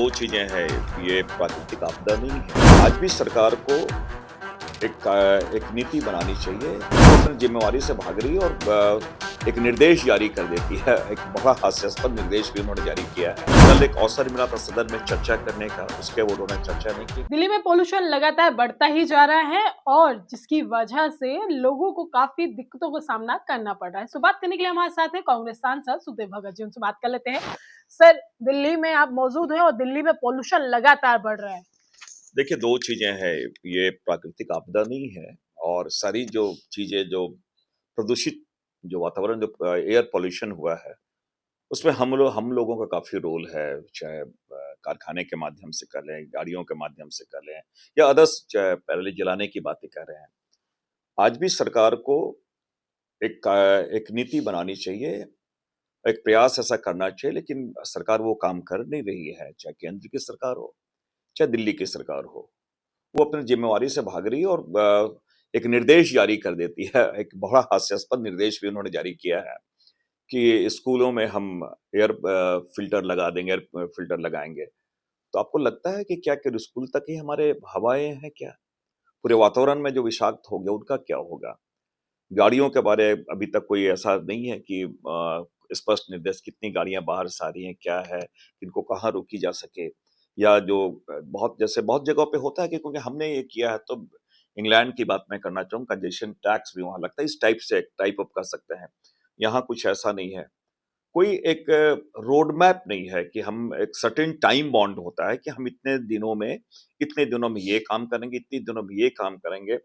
दो चीजें हैं, ये प्राकृतिक आपदा नहीं है। आज भी सरकार को एक नीति बनानी चाहिए। वो अपनी जिम्मेवारी से भाग रही है और एक निर्देश जारी कर देती है। एक बड़ा हास्यास्पद निर्देश भी उन्होंने जारी किया है। कल एक अवसर मिला था सदन में चर्चा करने का, उसके वो उन्होंने चर्चा नहीं की। दिल्ली में पोल्यूशन लगातार बढ़ता ही जा रहा है और जिसकी वजह से लोगों को काफी दिक्कतों का सामना करना पड़ रहा है। तो बात करने के लिए हमारे साथ है कांग्रेस सांसद सुदेव भगत जी, उनसे बात कर लेते हैं। सर, दिल्ली में आप मौजूद हैं और दिल्ली में पोल्यूशन लगातार बढ़ रहा है। देखिए, दो चीजें हैं, ये प्राकृतिक आपदा नहीं है और सारी जो चीजें जो प्रदूषित जो वातावरण जो एयर पॉल्यूशन हुआ है, उसमें हम लोगों का काफ़ी रोल है, चाहे कारखाने के माध्यम से कर लें, गाड़ियों के माध्यम से कर लें या अदर्स चाहे पहले जलाने की बातें कर रहे हैं। आज भी सरकार को एक नीति बनानी चाहिए, एक प्रयास ऐसा करना चाहिए, लेकिन सरकार वो काम कर नहीं रही है, चाहे केंद्र की सरकार हो, चाहे दिल्ली की सरकार हो। वो अपनी ज़िम्मेवारी से भाग रही है और एक निर्देश जारी कर देती है। एक बड़ा हास्यास्पद निर्देश भी उन्होंने जारी किया है कि स्कूलों में हम एयर फ़िल्टर लगा देंगे, एयर फ़िल्टर लगाएँगे। तो आपको लगता है कि क्या केवल स्कूल तक ही हमारे हवाएँ हैं क्या? पूरे वातावरण में जो विषाक्त हो गया, उनका क्या होगा? गाड़ियों के बारे अभी तक कोई ऐसा नहीं है कि स्पष्ट निर्देश कितनी गाड़ियाँ बाहर से आ रही हैं, क्या है, इनको कहाँ रोकी जा सके? या जो बहुत जगहों पे होता है कि क्योंकि हमने ये किया है तो इंग्लैंड की बात मैं करना चाहूँगा, कंजेशन टैक्स भी वहाँ लगता है, इस टाइप से टाइप ऑफ कर सकते हैं। यहाँ कुछ ऐसा नहीं है। कोई एक रोड मैप नहीं है कि हम एक सर्टेन टाइम बॉन्ड होता है कि हम इतने दिनों में ये काम करेंगे, इतने दिनों में ये काम करेंगे।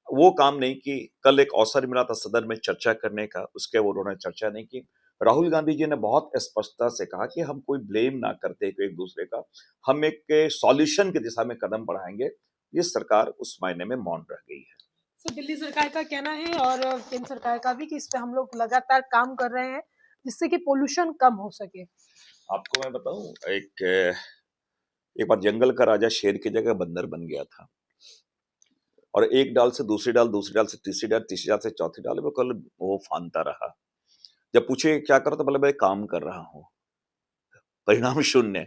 वो काम नहीं की। कल एक अवसर मिला था सदन में चर्चा करने का, उसके वो उन्होंने चर्चा नहीं की। राहुल गांधी जी ने बहुत स्पष्टता से कहा कि हम कोई ब्लेम ना करते एक दूसरे का, हम एक सॉल्यूशन की दिशा में कदम बढ़ाएंगे। ये सरकार उस मायने में मौन रह गई है। तो दिल्ली सरकार का कहना है और केंद्र सरकार का भी कि इस पे हम लोग लगातार काम कर रहे हैं जिससे कि पोल्यूशन कम हो सके। आपको मैं बताऊं, एक बार जंगल का राजा शेर की जगह बंदर बन गया था और एक डाल से दूसरी डाल, दूसरी डाल से तीसरी डाल, तीसरी डाल से चौथी डाल, वो कल वो फांदता रहा। जब पूछे क्या करो तो बोले मैं काम कर रहा हूँ। परिणाम शून्य।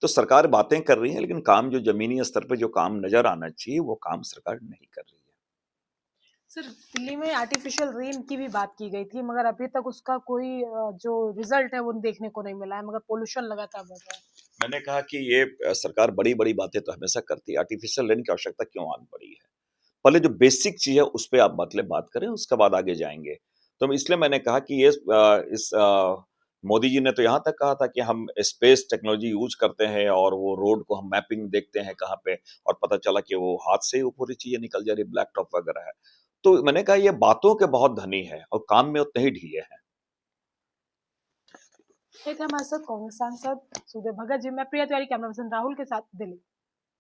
तो सरकार बातें कर रही है, लेकिन काम जो जमीनी स्तर पे जो काम नजर आना चाहिए, वो काम सरकार नहीं कर रही है। सर, दिल्ली में आर्टिफिशियल रेन की भी बात की गई थी मगर अभी तक उसका कोई जो रिजल्ट है वो देखने को नहीं मिला है, मगर पोल्यूशन लगातार बढ़ रहा है। मैंने कहा कि ये सरकार बड़ी-बड़ी बातें तो हमेशा करती है, आर्टिफिशियल रेन की आवश्यकता क्यों आन पड़ी है? पहले जो बेसिक चीज़ है उस पे आप मतलब बात करें, उसके बाद आगे जाएँगे। तो इसलिए मैंने कहा कि मोदी जी ने तो यहाँ तक कहा था कि हम स्पेस टेक्नोलॉजी यूज़ करते हैं और वो रोड को हम मैपिंग देखते हैं कहाँ पे, और पता चला कि वो हाथ से ही वो पूरी चीज़ें निकल जा रही है, ब्लैक टॉप वगैरह है। तो मैंने कहा ये बातों के बहुत धनी है और काम में उतने ही ढीले हैं। एक हमारे साथ कांग्रेस सांसद सुदेव भगत जी। मैं प्रिया तिवारी, कैमरा पर्सन राहुल के साथ, दिल्ली।